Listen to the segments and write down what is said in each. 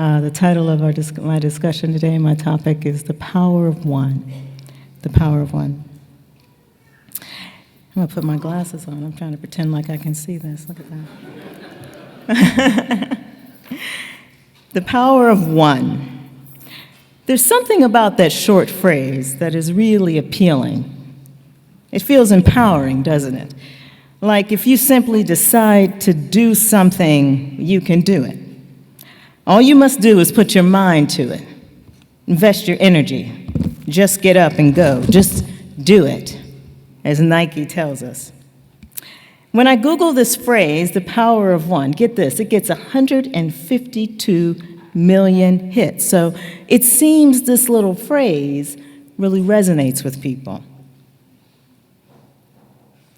The title of my discussion today, my topic is The Power of One. The Power of One. I'm going to put my glasses on. I'm trying to pretend like I can see this. Look at that. The power of one. There's something about that short phrase that is really appealing. It feels empowering, doesn't it? Like if you simply decide to do something, you can do it. All you must do is put your mind to it. Invest your energy. Just get up and go. Just do it, as Nike tells us. When I Google this phrase, the power of one, get this, it gets 152 million hits. So it seems this little phrase really resonates with people.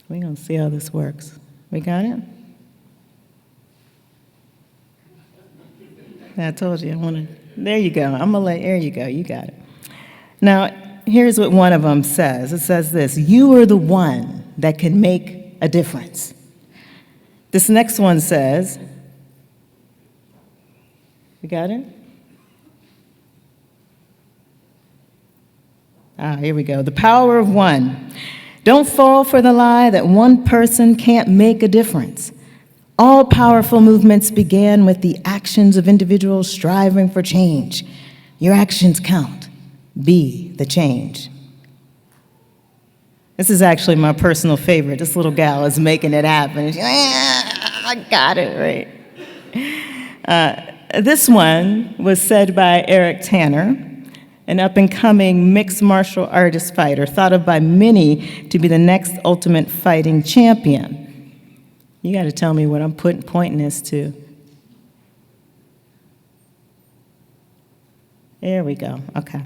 We're going to see how this works. We got it? I told you, there you go. There you go, you got it. Now, here's what one of them says. It says this: you are the one that can make a difference. This next one says, you got it? Here we go. The power of one. Don't fall for the lie that one person can't make a difference. All powerful movements began with the actions of individuals striving for change. Your actions count. Be the change. This is actually my personal favorite. This little gal is making it happen. I got it, right? This one was said by Eric Tanner, an up-and-coming mixed martial artist fighter, thought of by many to be the next ultimate fighting champion. You got to tell me what I'm pointing this to. There we go. Okay.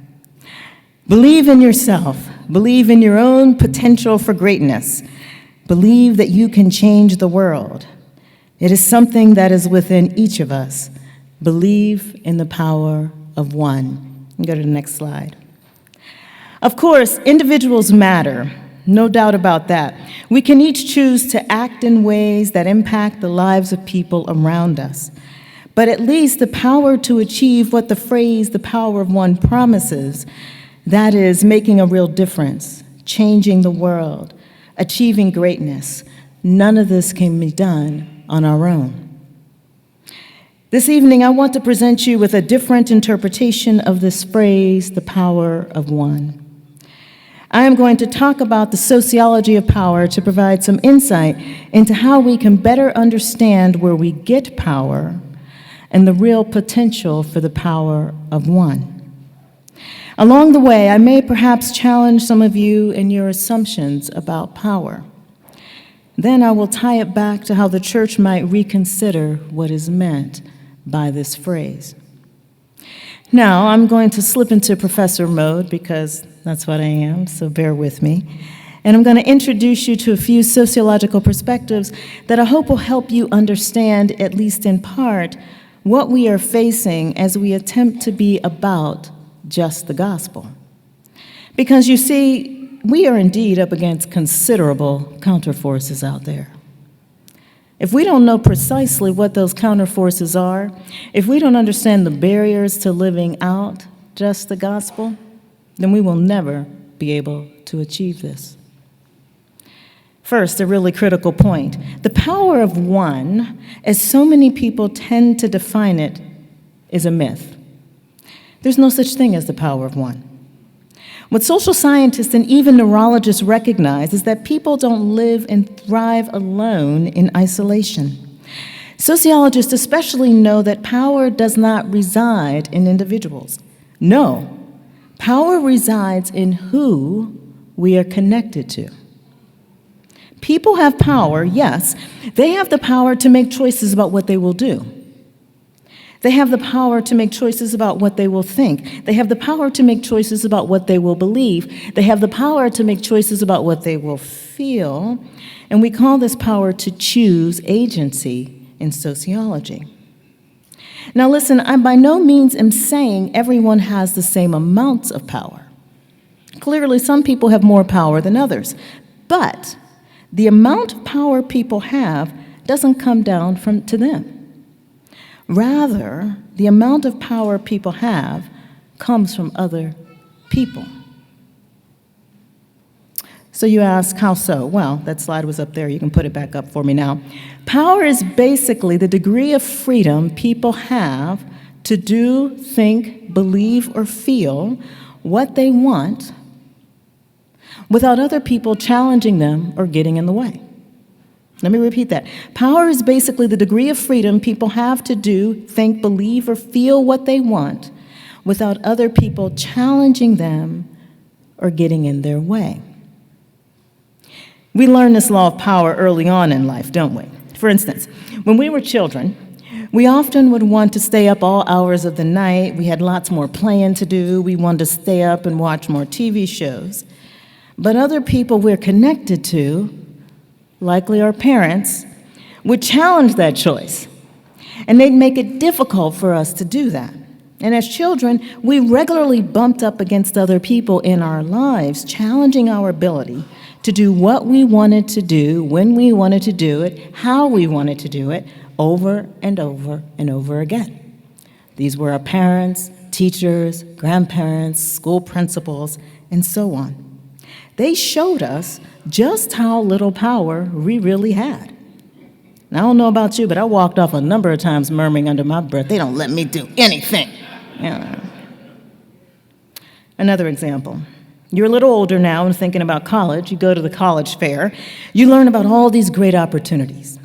Believe in yourself. Believe in your own potential for greatness. Believe that you can change the world. It is something that is within each of us. Believe in the power of one. Go to the next slide. Of course, individuals matter. No doubt about that. We can each choose to act in ways that impact the lives of people around us. But at least the power to achieve what the phrase, the power of one, promises, that is making a real difference, changing the world, achieving greatness. None of this can be done on our own. This evening, I want to present you with a different interpretation of this phrase, the power of one. I am going to talk about the sociology of power to provide some insight into how we can better understand where we get power and the real potential for the power of one. Along the way, I may perhaps challenge some of you in your assumptions about power. Then I will tie it back to how the church might reconsider what is meant by this phrase. Now, I'm going to slip into professor mode because that's what I am, so bear with me. And I'm going to introduce you to a few sociological perspectives that I hope will help you understand, at least in part, what we are facing as we attempt to be about just the gospel. Because you see, we are indeed up against considerable counterforces out there. If we don't know precisely what those counterforces are, if we don't understand the barriers to living out just the gospel, then we will never be able to achieve this. First, a really critical point. The power of one, as so many people tend to define it, is a myth. There's no such thing as the power of one. What social scientists and even neurologists recognize is that people don't live and thrive alone in isolation. Sociologists especially know that power does not reside in individuals. No, power resides in who we are connected to. People have power, yes. They have the power to make choices about what they will do. They have the power to make choices about what they will think. They have the power to make choices about what they will believe. They have the power to make choices about what they will feel. And we call this power to choose agency in sociology. Now listen, I by no means am saying everyone has the same amounts of power. Clearly, some people have more power than others. But the amount of power people have doesn't come down to them. Rather, the amount of power people have comes from other people. So you ask, how so? Well, that slide was up there. You can put it back up for me now. Power is basically the degree of freedom people have to do, think, believe, or feel what they want without other people challenging them or getting in the way. Let me repeat that. Power is basically the degree of freedom people have to do, think, believe, or feel what they want without other people challenging them or getting in their way. We learn this law of power early on in life, don't we? For instance, when we were children, we often would want to stay up all hours of the night. We had lots more playing to do. We wanted to stay up and watch more TV shows. But other people we're connected to, likely our parents, would challenge that choice. And they'd make it difficult for us to do that. And as children, we regularly bumped up against other people in our lives, challenging our ability to do what we wanted to do, when we wanted to do it, how we wanted to do it, over and over and over again. These were our parents, teachers, grandparents, school principals, and so on. They showed us just how little power we really had. Now, I don't know about you, but I walked off a number of times murmuring under my breath, they don't let me do anything. Yeah. Another example. You're a little older now and thinking about college. You go to the college fair. You learn about all these great opportunities.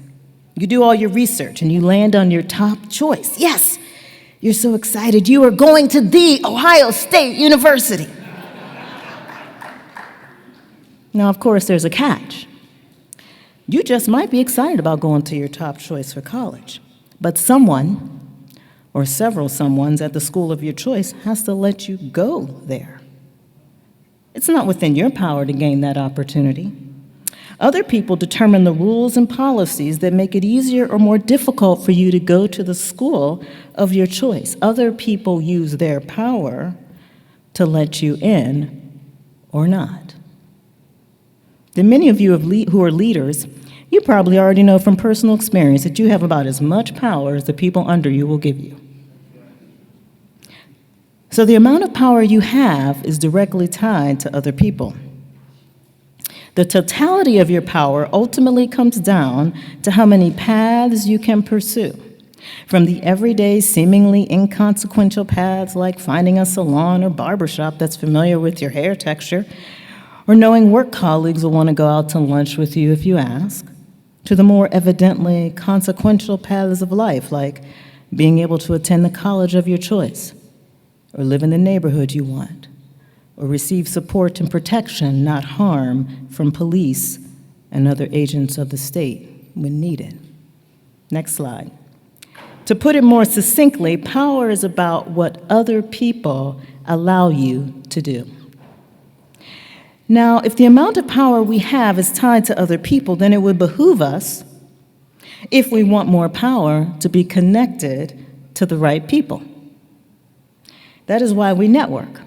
You do all your research and you land on your top choice. Yes, you're so excited. You are going to the Ohio State University. Now, of course, there's a catch. You just might be excited about going to your top choice for college, but someone or several someones at the school of your choice has to let you go there. It's not within your power to gain that opportunity. Other people determine the rules and policies that make it easier or more difficult for you to go to the school of your choice. Other people use their power to let you in or not. The many of you who are leaders, you probably already know from personal experience that you have about as much power as the people under you will give you. So the amount of power you have is directly tied to other people. The totality of your power ultimately comes down to how many paths you can pursue. From the everyday, seemingly inconsequential paths like finding a salon or barbershop that's familiar with your hair texture, or knowing work colleagues will want to go out to lunch with you if you ask, to the more evidently consequential paths of life like being able to attend the college of your choice, or live in the neighborhood you want, or receive support and protection, not harm, from police and other agents of the state when needed. Next slide. To put it more succinctly, power is about what other people allow you to do. Now, if the amount of power we have is tied to other people, then it would behoove us, if we want more power, to be connected to the right people. That is why we network.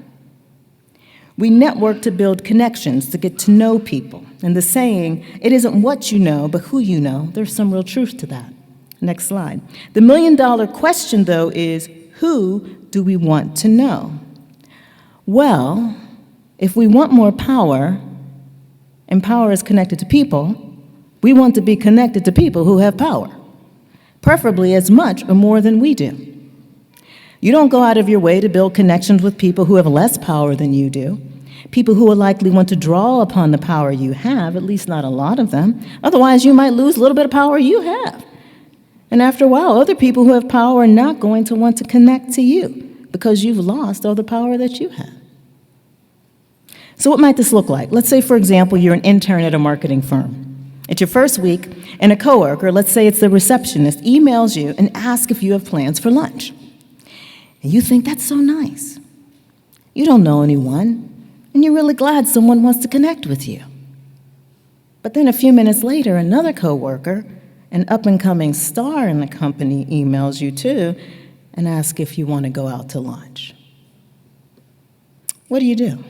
We network to build connections, to get to know people. And the saying, it isn't what you know, but who you know, there's some real truth to that. Next slide. The million-dollar question, though, is who do we want to know? Well, if we want more power, and power is connected to people, we want to be connected to people who have power, preferably as much or more than we do. You don't go out of your way to build connections with people who have less power than you do, people who will likely want to draw upon the power you have, at least not a lot of them. Otherwise, you might lose a little bit of power you have. And after a while, other people who have power are not going to want to connect to you because you've lost all the power that you have. So what might this look like? Let's say, for example, you're an intern at a marketing firm. It's your first week, and a coworker, let's say it's the receptionist, emails you and asks if you have plans for lunch. And you think, that's so nice. You don't know anyone, and you're really glad someone wants to connect with you. But then a few minutes later, another coworker, an up-and-coming star in the company, emails you too and asks if you want to go out to lunch. What do?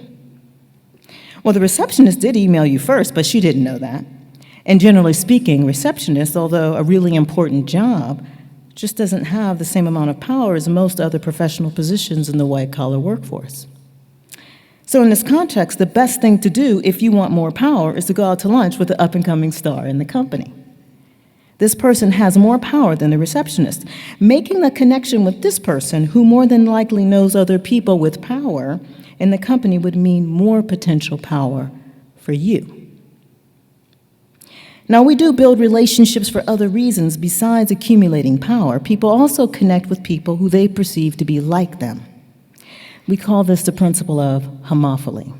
Well, the receptionist did email you first, but she didn't know that. And generally speaking, receptionists, although a really important job, just doesn't have the same amount of power as most other professional positions in the white-collar workforce. So in this context, the best thing to do if you want more power is to go out to lunch with the up-and-coming star in the company. This person has more power than the receptionist. Making the connection with this person, who more than likely knows other people with power in the company, would mean more potential power for you. Now, we do build relationships for other reasons besides accumulating power. People also connect with people who they perceive to be like them. We call this the principle of homophony.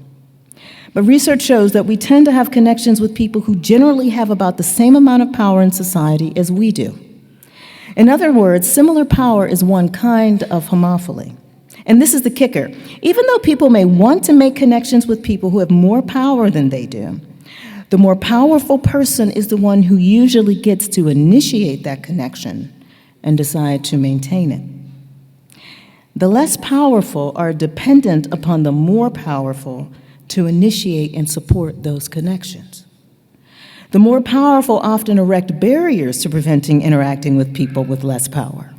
But research shows that we tend to have connections with people who generally have about the same amount of power in society as we do. In other words, similar power is one kind of homophily. And this is the kicker. Even though people may want to make connections with people who have more power than they do, the more powerful person is the one who usually gets to initiate that connection and decide to maintain it. The less powerful are dependent upon the more powerful to initiate and support those connections. The more powerful often erect barriers to preventing interacting with people with less power.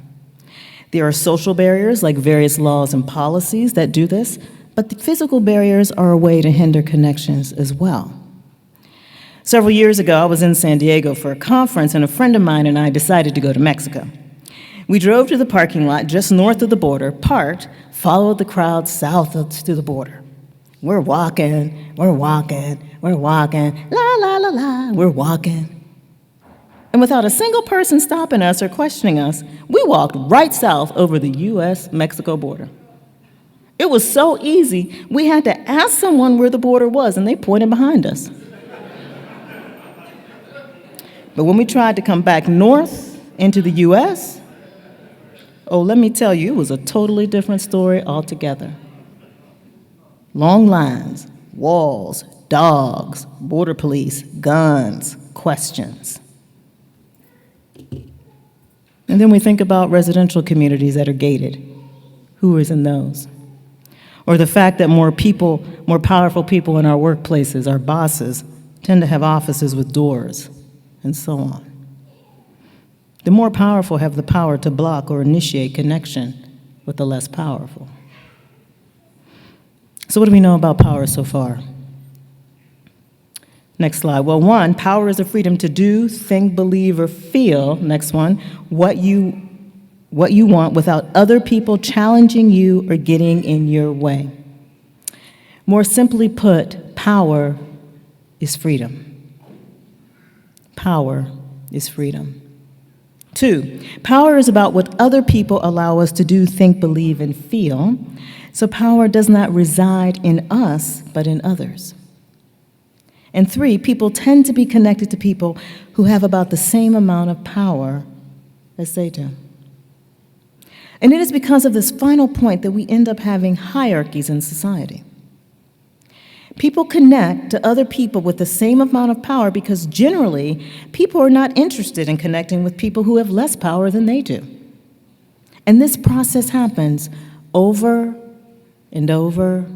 There are social barriers like various laws and policies that do this, but the physical barriers are a way to hinder connections as well. Several years ago, I was in San Diego for a conference, and a friend of mine and I decided to go to Mexico. We drove to the parking lot just north of the border, parked, followed the crowd south to the border. We're walking, la, la, la, la, we're walking. And without a single person stopping us or questioning us, we walked right south over the U.S.-Mexico border. It was so easy, we had to ask someone where the border was, and they pointed behind us. But when we tried to come back north into the U.S., oh, let me tell you, it was a totally different story altogether. Long lines, walls, dogs, border police, guns, questions. And then we think about residential communities that are gated. Who is in those? Or the fact that more powerful people in our workplaces, our bosses, tend to have offices with doors, and so on. The more powerful have the power to block or initiate connection with the less powerful. So what do we know about power so far? Next slide. Well, one, power is the freedom to do, think, believe, or feel, next one, what you want without other people challenging you or getting in your way. More simply put, power is freedom. Power is freedom. Two, power is about what other people allow us to do, think, believe, and feel. So power does not reside in us, but in others. And three, people tend to be connected to people who have about the same amount of power as they do. And it is because of this final point that we end up having hierarchies in society. People connect to other people with the same amount of power because generally, people are not interested in connecting with people who have less power than they do. And this process happens over and over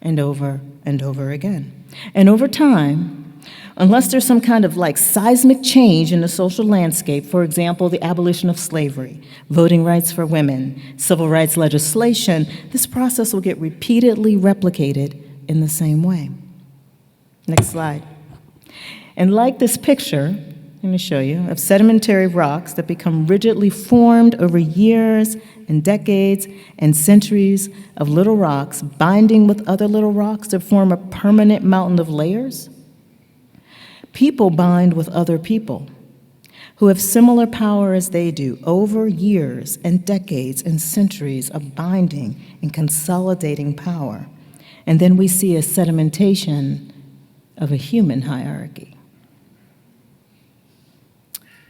and over and over again. And over time, unless there's some kind of seismic change in the social landscape, for example, the abolition of slavery, voting rights for women, civil rights legislation, this process will get repeatedly replicated in the same way. Next slide. And like this picture, let me show you, of sedimentary rocks that become rigidly formed over years and decades and centuries of little rocks binding with other little rocks to form a permanent mountain of layers, people bind with other people who have similar power as they do over years and decades and centuries of binding and consolidating power. And then we see a sedimentation of a human hierarchy.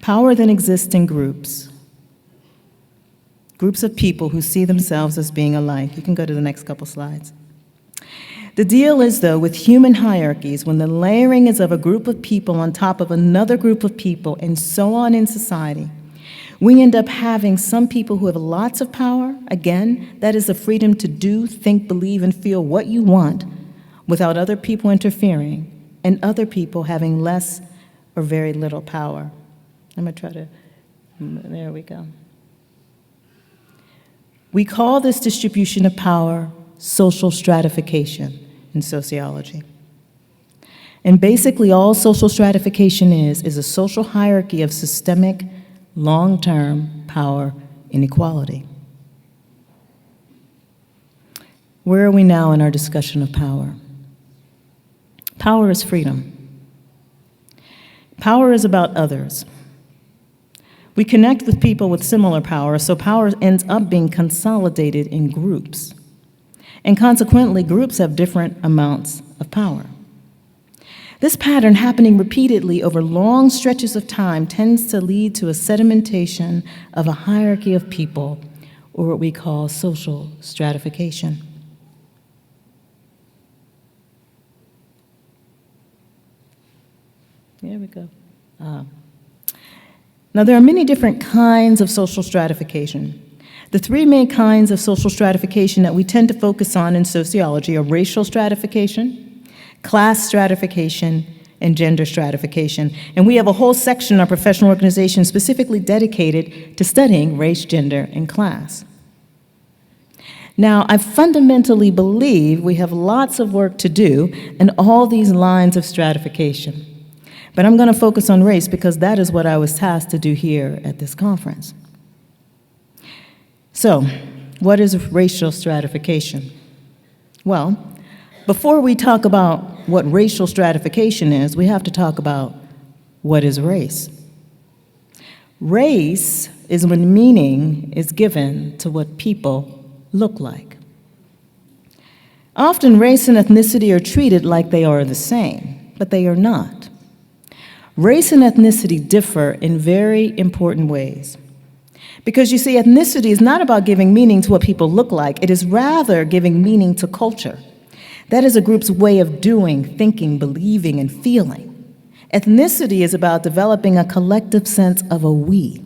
Power then exists in groups of people who see themselves as being alike. You can go to the next couple slides. The deal is, though, with human hierarchies, when the layering is of a group of people on top of another group of people, and so on in society, we end up having some people who have lots of power. Again, that is the freedom to do, think, believe, and feel what you want without other people interfering, and other people having less or very little power. I'm going to try to, there we go. We call this distribution of power social stratification in sociology. And basically all social stratification is a social hierarchy of systemic, long-term power inequality. Where are we now in our discussion of power? Power is freedom. Power is about others. We connect with people with similar power, so power ends up being consolidated in groups. And consequently, groups have different amounts of power. This pattern, happening repeatedly over long stretches of time, tends to lead to a sedimentation of a hierarchy of people, or what we call social stratification. There we go. Now, there are many different kinds of social stratification. The three main kinds of social stratification that we tend to focus on in sociology are racial stratification, class stratification, and gender stratification. And we have a whole section in our professional organization specifically dedicated to studying race, gender, and class. Now, I fundamentally believe we have lots of work to do in all these lines of stratification. But I'm going to focus on race because that is what I was tasked to do here at this conference. So, what is racial stratification? Well, before we talk about what racial stratification is, we have to talk about what is race. Race is when meaning is given to what people look like. Often race and ethnicity are treated like they are the same, but they are not. Race and ethnicity differ in very important ways. Because you see, ethnicity is not about giving meaning to what people look like, it is rather giving meaning to culture. That is a group's way of doing, thinking, believing, and feeling. Ethnicity is about developing a collective sense of a we,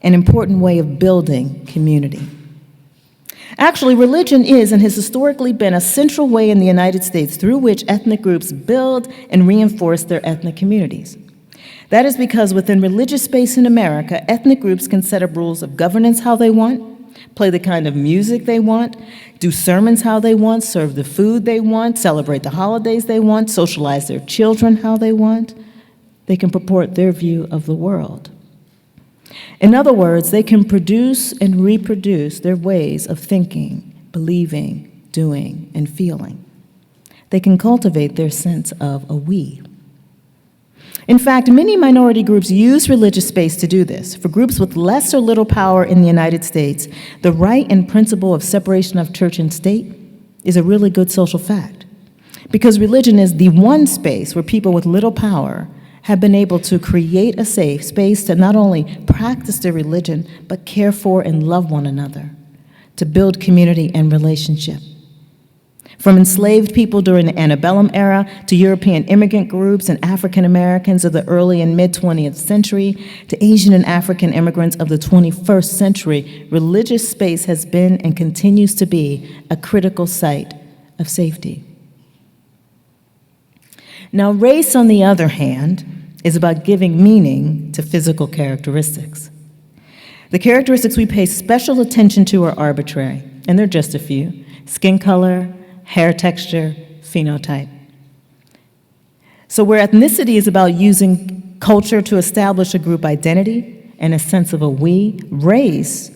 an important way of building community. Actually, religion is and has historically been a central way in the United States through which ethnic groups build and reinforce their ethnic communities. That is because within religious space in America, ethnic groups can set up rules of governance how they want, play the kind of music they want, do sermons how they want, serve the food they want, celebrate the holidays they want, socialize their children how they want. They can purport their view of the world. In other words, they can produce and reproduce their ways of thinking, believing, doing, and feeling. They can cultivate their sense of a we. In fact, many minority groups use religious space to do this. For groups with less or little power in the United States, the right and principle of separation of church and state is a really good social fact, because religion is the one space where people with little power have been able to create a safe space to not only practice their religion, but care for and love one another, to build community and relationship. From enslaved people during the antebellum era to European immigrant groups and African Americans of the early and mid-20th century to Asian and African immigrants of the 21st century, religious space has been and continues to be a critical site of safety. Now, race, on the other hand, is about giving meaning to physical characteristics. The characteristics we pay special attention to are arbitrary, and they're just a few: skin color, hair texture, phenotype. So where ethnicity is about using culture to establish a group identity and a sense of a we, race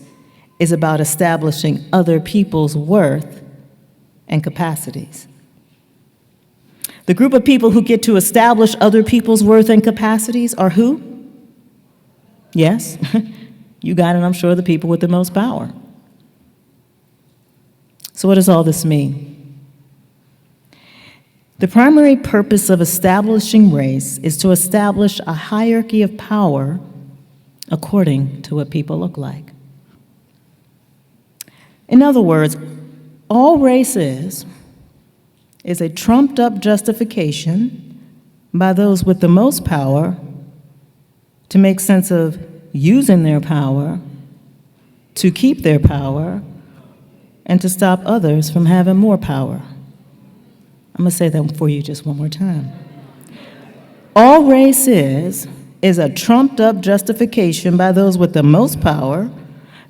is about establishing other people's worth and capacities. The group of people who get to establish other people's worth and capacities are who? Yes, you got it, I'm sure, the people with the most power. So what does all this mean? The primary purpose of establishing race is to establish a hierarchy of power according to what people look like. In other words, all race is a trumped-up justification by those with the most power to make sense of using their power, to keep their power, and to stop others from having more power. I'm going to say that for you just one more time. All race is a trumped-up justification by those with the most power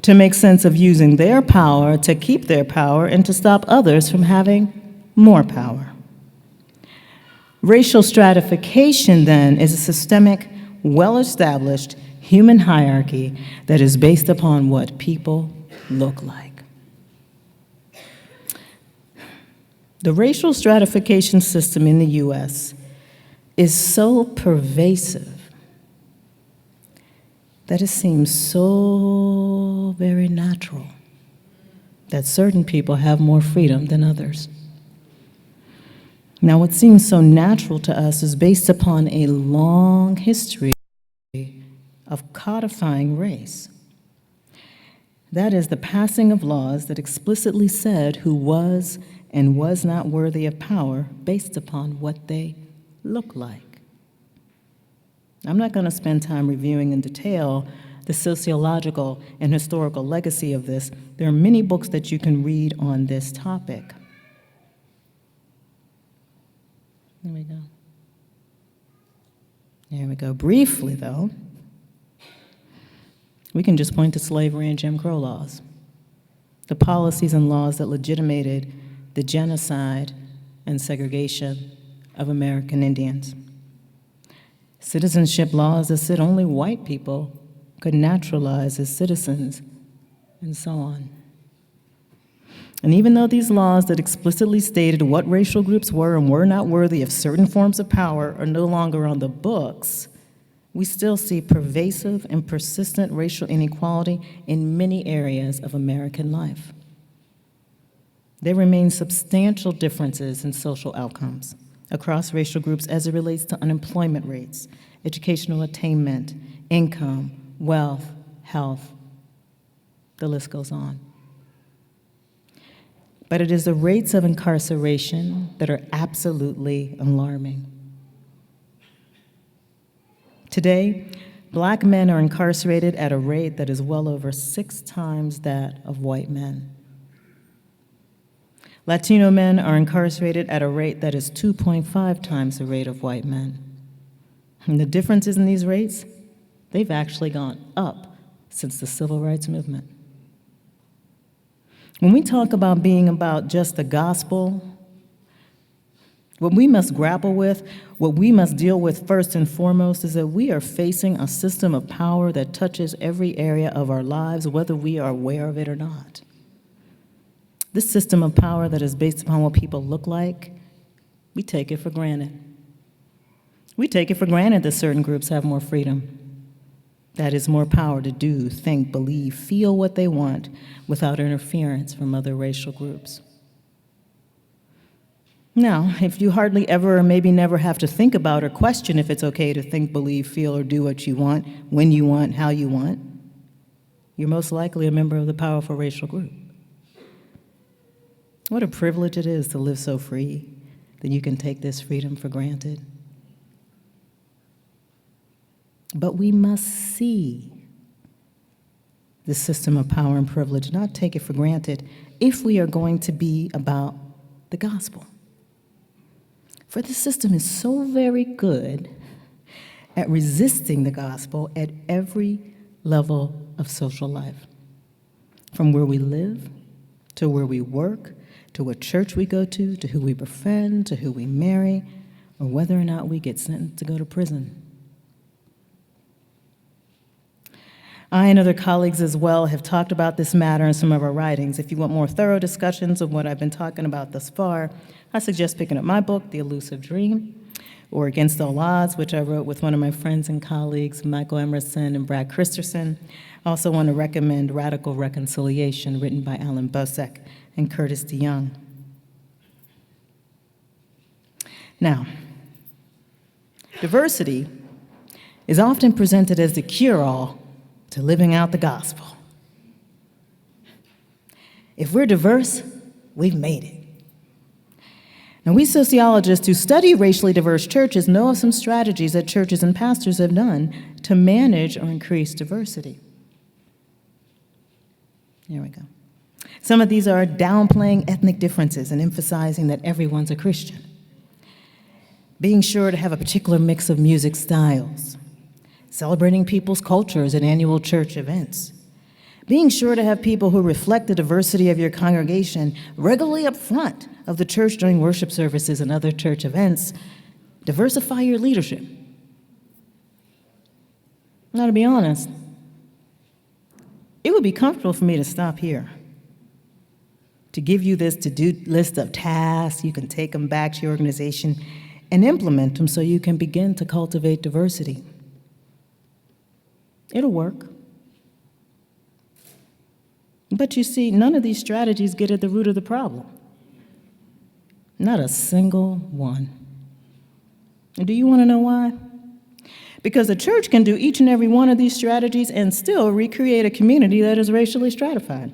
to make sense of using their power to keep their power and to stop others from having more power. Racial stratification, then, is a systemic, well-established human hierarchy that is based upon what people look like. The racial stratification system in the U.S. is so pervasive that it seems so very natural that certain people have more freedom than others. Now, what seems so natural to us is based upon a long history of codifying race. That is, the passing of laws that explicitly said who was and was not worthy of power based upon what they look like. I'm not going to spend time reviewing in detail the sociological and historical legacy of this. There are many books that you can read on this topic. There we go. There we go. Briefly, though, we can just point to slavery and Jim Crow laws, the policies and laws that legitimated the genocide and segregation of American Indians. Citizenship laws that said only white people could naturalize as citizens, and so on. And even though these laws that explicitly stated what racial groups were and were not worthy of certain forms of power are no longer on the books, we still see pervasive and persistent racial inequality in many areas of American life. There remain substantial differences in social outcomes across racial groups as it relates to unemployment rates, educational attainment, income, wealth, health. The list goes on. But it is the rates of incarceration that are absolutely alarming. Today, Black men are incarcerated at a rate that is well over 6 times that of white men. Latino men are incarcerated at a rate that is 2.5 times the rate of white men. And the differences in these rates, they've actually gone up since the Civil Rights Movement. When we talk about being about just the gospel, what we must grapple with, what we must deal with first and foremost is that we are facing a system of power that touches every area of our lives, whether we are aware of it or not. This system of power that is based upon what people look like, we take it for granted. We take it for granted that certain groups have more freedom. That is, more power to do, think, believe, feel what they want without interference from other racial groups. Now, if you hardly ever or maybe never have to think about or question if it's okay to think, believe, feel, or do what you want, when you want, how you want, you're most likely a member of the powerful racial group. What a privilege it is to live so free that you can take this freedom for granted. But we must see the system of power and privilege, not take it for granted, if we are going to be about the gospel. For the system is so very good at resisting the gospel at every level of social life, from where we live, to where we work, to what church we go to who we befriend, to who we marry, or whether or not we get sentenced to go to prison. I and other colleagues as well have talked about this matter in some of our writings. If you want more thorough discussions of what I've been talking about thus far, I suggest picking up my book, The Elusive Dream, or Against All Odds, which I wrote with one of my friends and colleagues, Michael Emerson and Brad Christensen. I also want to recommend Radical Reconciliation, written by Alan Bosek and Curtis DeYoung. Now, diversity is often presented as the cure-all to living out the gospel. If we're diverse, we've made it. Now, we sociologists who study racially diverse churches know of some strategies that churches and pastors have done to manage or increase diversity. Here we go. Some of these are downplaying ethnic differences and emphasizing that everyone's a Christian, being sure to have a particular mix of music styles, celebrating people's cultures at annual church events, Being sure to have people who reflect the diversity of your congregation regularly up front of the church during worship services and other church events. Diversify your leadership. Now, to be honest, it would be comfortable for me to stop here, to give you this to-do list of tasks. You can take them back to your organization and implement them so you can begin to cultivate diversity. It'll work. But you see, none of these strategies get at the root of the problem. Not a single one. And do you want to know why? Because the church can do each and every one of these strategies and still recreate a community that is racially stratified.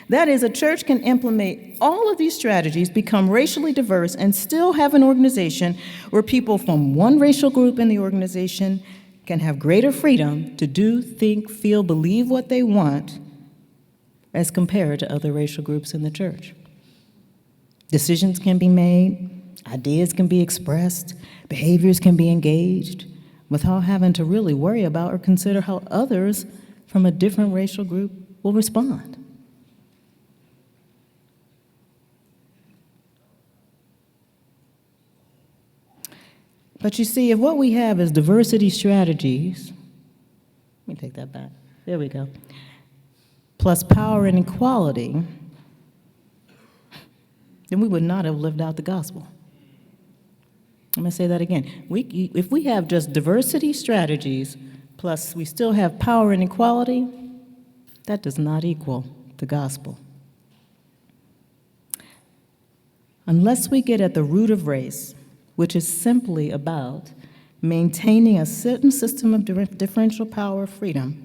That is, a church can implement all of these strategies, become racially diverse, and still have an organization where people from one racial group in the organization can have greater freedom to do, think, feel, believe what they want as compared to other racial groups in the church. Decisions can be made, ideas can be expressed, behaviors can be engaged, without having to really worry about or consider how others from a different racial group will respond. But you see, if what we have is diversity strategies, let me take that back, there we go, plus power and equality, then we would not have lived out the gospel. I'm going to say that again. If we have just diversity strategies, plus we still have power and equality, that does not equal the gospel. Unless we get at the root of race, which is simply about maintaining a certain system of differential power freedom,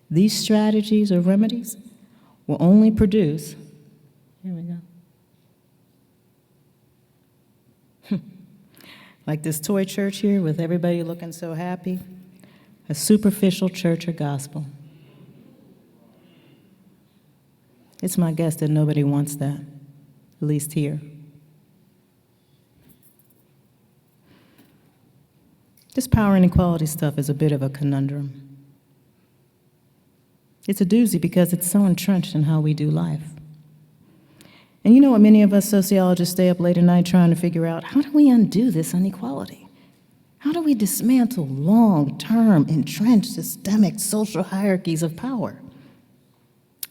these strategies or remedies will only produce, here we go, like this toy church here with everybody looking so happy, a superficial church or gospel. It's my guess that nobody wants that, at least here. This power and equality stuff is a bit of a conundrum. It's a doozy because it's so entrenched in how we do life. And you know what many of us sociologists stay up late at night trying to figure out? How do we undo this inequality? How do we dismantle long-term, entrenched, systemic social hierarchies of power?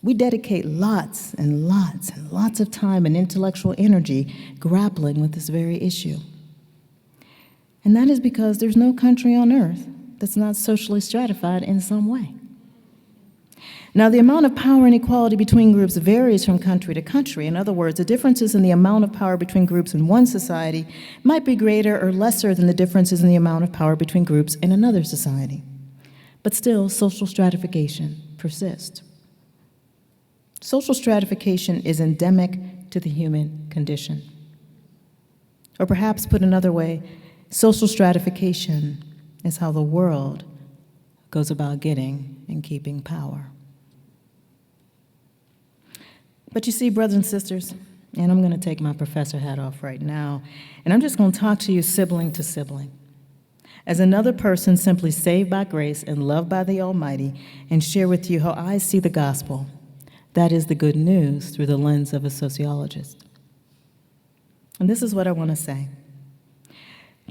We dedicate lots and lots and lots of time and intellectual energy grappling with this very issue. And that is because there's no country on earth that's not socially stratified in some way. Now, the amount of power and equality between groups varies from country to country. In other words, the differences in the amount of power between groups in one society might be greater or lesser than the differences in the amount of power between groups in another society. But still, social stratification persists. Social stratification is endemic to the human condition. Or perhaps put another way, social stratification is how the world goes about getting and keeping power. But you see, brothers and sisters, and I'm going to take my professor hat off right now, and I'm just going to talk to you sibling to sibling. As another person simply saved by grace and loved by the Almighty, and share with you how I see the gospel. That is the good news through the lens of a sociologist. And this is what I want to say.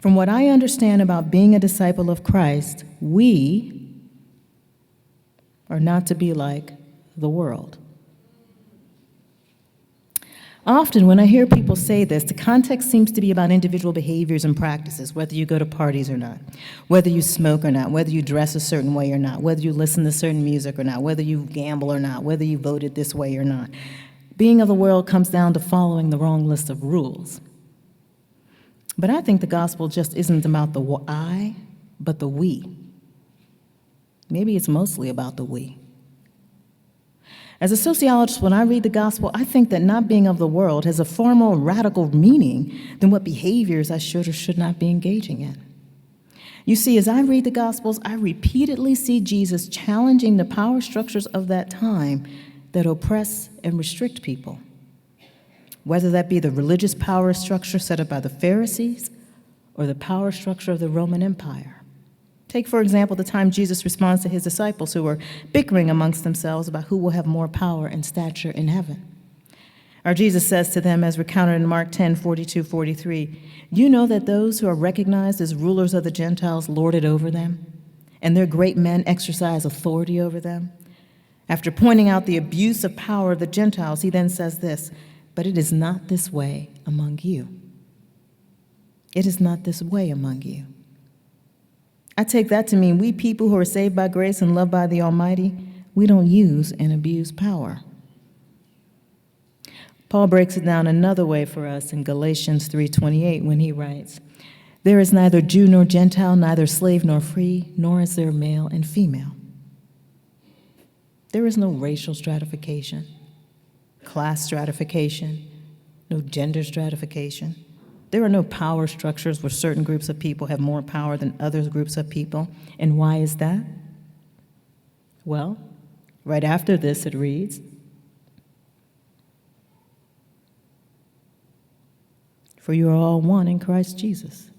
From what I understand about being a disciple of Christ, we are not to be like the world. Often when I hear people say this, the context seems to be about individual behaviors and practices, whether you go to parties or not, whether you smoke or not, whether you dress a certain way or not, whether you listen to certain music or not, whether you gamble or not, whether you voted this way or not. Being of the world comes down to following the wrong list of rules. But I think the gospel just isn't about the I, but the we. Maybe it's mostly about the we. As a sociologist, when I read the gospel, I think that not being of the world has a far more radical meaning than what behaviors I should or should not be engaging in. You see, as I read the gospels, I repeatedly see Jesus challenging the power structures of that time that oppress and restrict people, whether that be the religious power structure set up by the Pharisees or the power structure of the Roman Empire. Take, for example, the time Jesus responds to his disciples who were bickering amongst themselves about who will have more power and stature in heaven. Or Jesus says to them, as recounted in Mark 10:42-43, "You know that those who are recognized as rulers of the Gentiles lord it over them, and their great men exercise authority over them." After pointing out the abuse of power of the Gentiles, he then says this, "But it is not this way among you." It is not this way among you. I take that to mean we people who are saved by grace and loved by the Almighty, we don't use and abuse power. Paul breaks it down another way for us in Galatians 3:28 when he writes, "There is neither Jew nor Gentile, neither slave nor free, nor is there male and female." There is no racial stratification, class stratification, no gender stratification. There are no power structures where certain groups of people have more power than other groups of people. And why is that? Well, right after this it reads, "For you are all one in Christ Jesus."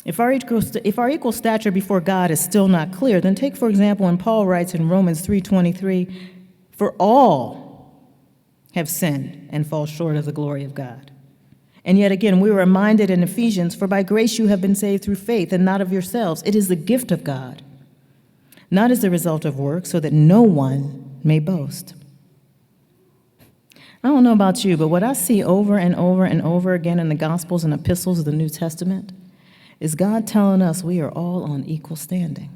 If our equal stature before God is still not clear, then take, for example, when Paul writes in Romans 3:23, "For all have sinned and fall short of the glory of God." And yet again, we are reminded in Ephesians, "For by grace you have been saved through faith, and not of yourselves. It is the gift of God, not as the result of works, so that no one may boast." I don't know about you, but what I see over and over and over again in the Gospels and epistles of the New Testament is God telling us we are all on equal standing.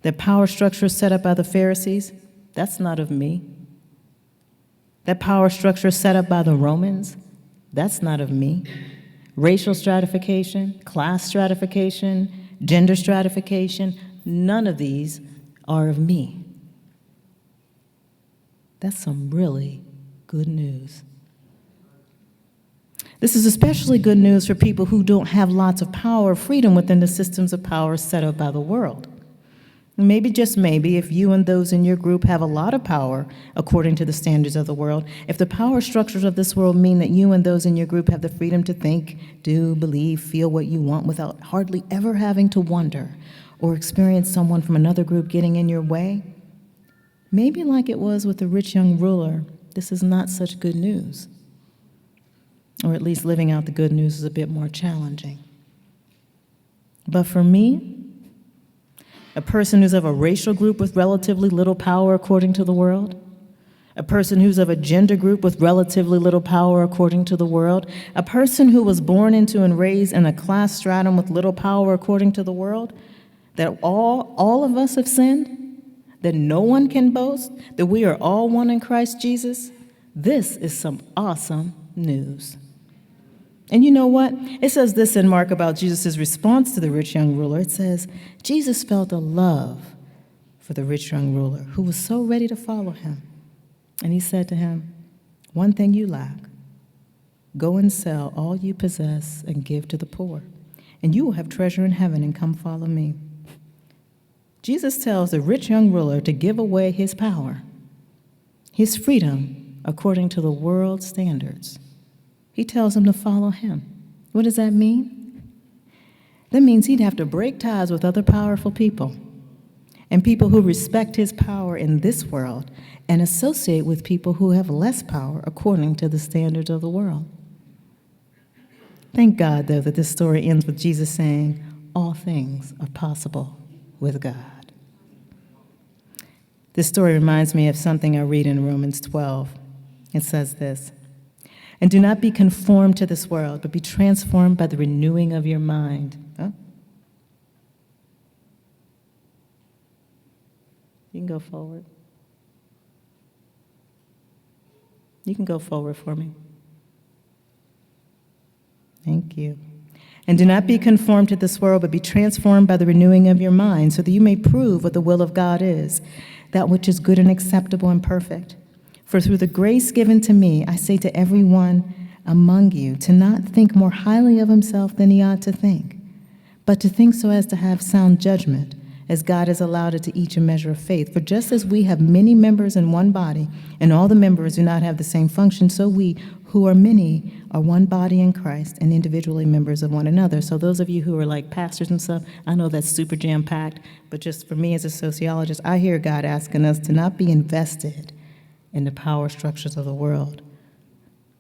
The power structure set up by the Pharisees, that's not of me. That power structure set up by the Romans, that's not of me. Racial stratification, class stratification, gender stratification, none of these are of me. That's some really good news. This is especially good news for people who don't have lots of power or freedom within the systems of power set up by the world. Maybe, just maybe, if you and those in your group have a lot of power according to the standards of the world, if the power structures of this world mean that you and those in your group have the freedom to think, do, believe, feel what you want without hardly ever having to wonder or experience someone from another group getting in your way, maybe like it was with the rich young ruler, this is not such good news. Or at least living out the good news is a bit more challenging. But for me, a person who's of a racial group with relatively little power according to the world, a person who's of a gender group with relatively little power according to the world, a person who was born into and raised in a class stratum with little power according to the world, that all of us have sinned, that no one can boast, that we are all one in Christ Jesus, this is some awesome news. And you know what? It says this in Mark about Jesus' response to the rich young ruler. It says, Jesus felt a love for the rich young ruler who was so ready to follow him. And he said to him, "One thing you lack. Go and sell all you possess and give to the poor, and you will have treasure in heaven, and come follow me." Jesus tells the rich young ruler to give away his power, his freedom according to the world's standards. He tells him to follow him. What does that mean? That means he'd have to break ties with other powerful people and people who respect his power in this world and associate with people who have less power according to the standards of the world. Thank God, though, that this story ends with Jesus saying, "All things are possible with God." This story reminds me of something I read in Romans 12. It says this, "And do not be conformed to this world, but be transformed by the renewing of your mind." Huh? You can go forward. You can go forward for me. Thank you. "And do not be conformed to this world, but be transformed by the renewing of your mind, so that you may prove what the will of God is, that which is good and acceptable and perfect. For through the grace given to me, I say to everyone among you to not think more highly of himself than he ought to think, but to think so as to have sound judgment, as God has allowed it to each a measure of faith. For just as we have many members in one body, and all the members do not have the same function, so we, who are many, are one body in Christ and individually members of one another. So those of you who are like pastors and stuff, I know that's super jam-packed, but just for me as a sociologist, I hear God asking us to not be invested in the power structures of the world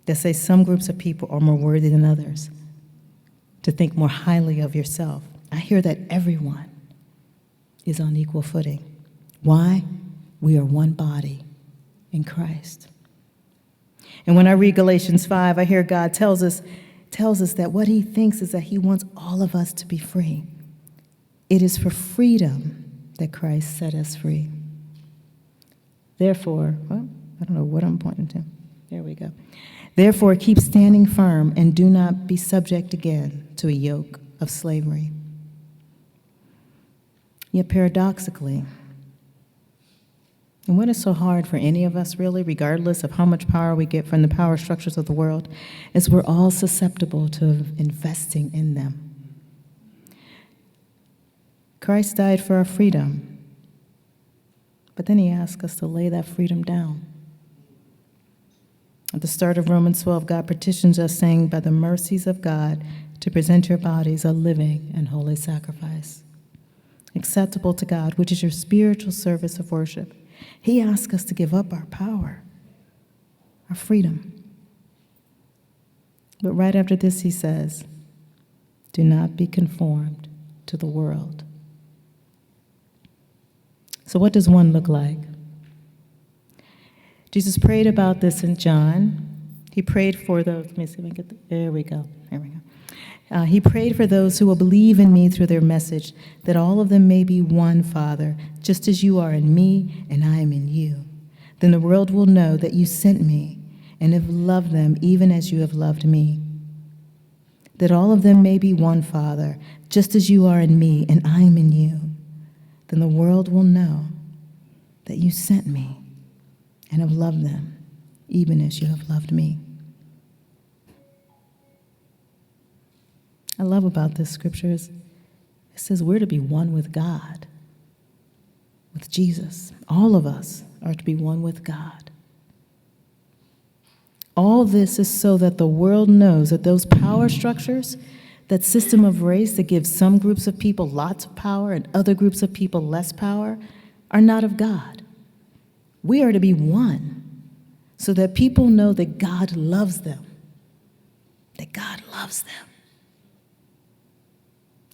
that say some groups of people are more worthy than others, to think more highly of yourself. I hear that everyone is on equal footing. Why? We are one body in Christ. And when I read Galatians 5, I hear God tells us that what he thinks is that he wants all of us to be free. It is for freedom that Christ set us free. Therefore, well, I don't know what I'm pointing to. There we go. Therefore, keep standing firm and do not be subject again to a yoke of slavery. Yet paradoxically, and what is so hard for any of us really, regardless of how much power we get from the power structures of the world, is we're all susceptible to investing in them. Christ died for our freedom, but then he asked us to lay that freedom down. At the start of Romans 12, God petitions us, saying, by the mercies of God, to present your bodies a living and holy sacrifice, acceptable to God, which is your spiritual service of worship. He asks us to give up our power, our freedom. But right after this, he says, do not be conformed to the world. So what does one look like? Jesus prayed about this in John. He prayed for those, let me see if I can get there we go. He prayed for those who will believe in me through their message, that all of them may be one, Father, just as you are in me and I am in you. Then the world will know that you sent me and have loved them even as you have loved me. That all of them may be one, Father, just as you are in me and I am in you. Then the world will know that you sent me and have loved them even as you have loved me. I love about this scripture is it says we're to be one with God, with Jesus. All of us are to be one with God. All this is so that the world knows that those power structures, that system of race that gives some groups of people lots of power and other groups of people less power, are not of God. We are to be one so that people know that God loves them, that God loves them.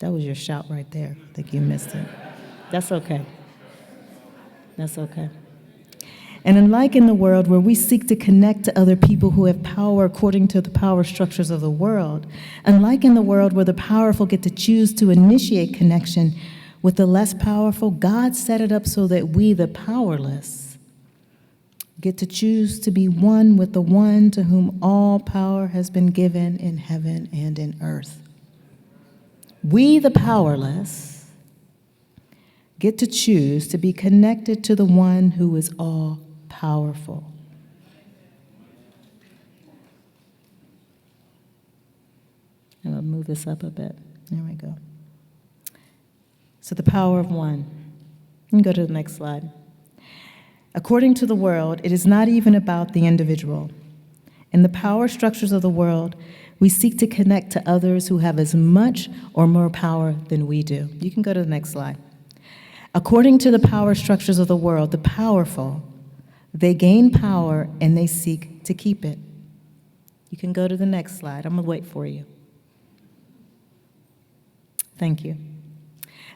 That was your shout right there. I think you missed it. That's okay. That's okay. And unlike in the world where we seek to connect to other people who have power according to the power structures of the world, unlike in the world where the powerful get to choose to initiate connection with the less powerful, God set it up so that we, the powerless, get to choose to be one with the one to whom all power has been given in heaven and in earth. We, the powerless, get to choose to be connected to the one who is all powerful. And I'll move this up a bit. There we go. So the power of one. You can go to the next slide. According to the world, it is not even about the individual. In the power structures of the world, we seek to connect to others who have as much or more power than we do. You can go to the next slide. According to the power structures of the world, the powerful, they gain power and they seek to keep it. You can go to the next slide. I'm going to wait for you. Thank you.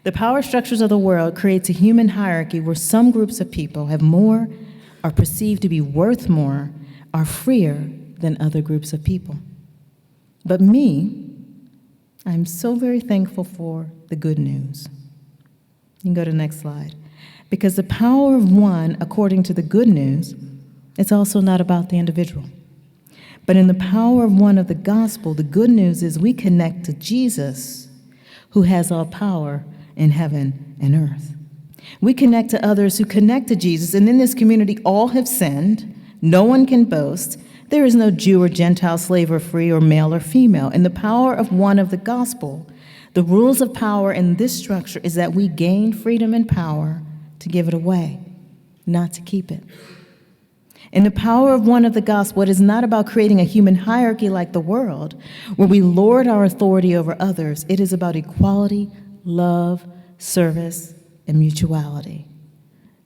The power structures of the world creates a human hierarchy where some groups of people have more, are perceived to be worth more, are freer than other groups of people. But me, I'm so very thankful for the good news. You can go to the next slide. Because the power of one, according to the good news, it's also not about the individual. But in the power of one of the gospel, the good news is we connect to Jesus, who has all power in heaven and earth. We connect to others who connect to Jesus, and in this community, all have sinned. No one can boast. There is no Jew or Gentile, slave or free, or male or female. In the power of one of the gospel, The rules of power in this structure is that we gain freedom and power to give it away, not to keep it. In the power of one of the gospel, it is not about creating a human hierarchy like the world, where we lord our authority over others. It is about equality, love, service, and mutuality.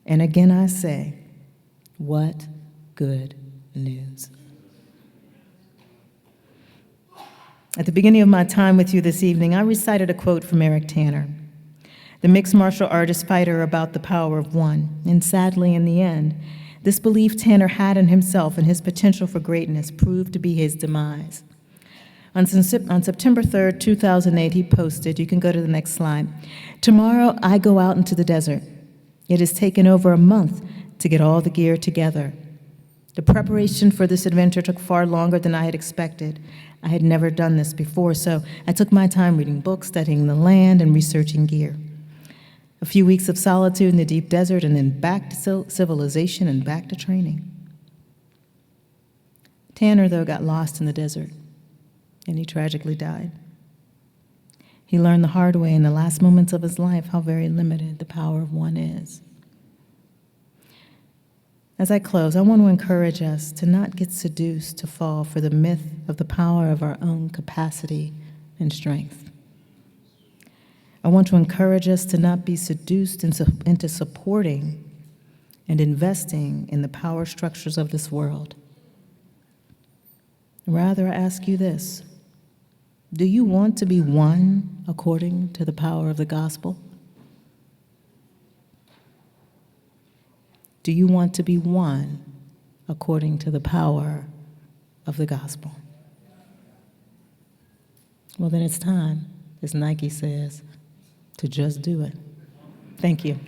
And again I say, what good news. At the beginning of my time with you this evening, I recited a quote from Eric Tanner, the mixed martial artist fighter, about the power of one. And sadly, in the end, this belief Tanner had in himself and his potential for greatness proved to be his demise. On September 3rd, 2008, he posted, you can go to the next slide, "Tomorrow I go out into the desert. It has taken over a month to get all the gear together. The preparation for this adventure took far longer than I had expected. I had never done this before, so I took my time reading books, studying the land, and researching gear. A few weeks of solitude in the deep desert, and then back to civilization and back to training." Tanner, though, got lost in the desert, and he tragically died. He learned the hard way in the last moments of his life how very limited the power of one is. As I close, I want to encourage us to not get seduced to fall for the myth of the power of our own capacity and strength. I want to encourage us to not be seduced into supporting and investing in the power structures of this world. Rather, I ask you this: do you want to be one according to the power of the gospel? Do you want to be one according to the power of the gospel? Well, then it's time, as Nike says, to just do it. Thank you.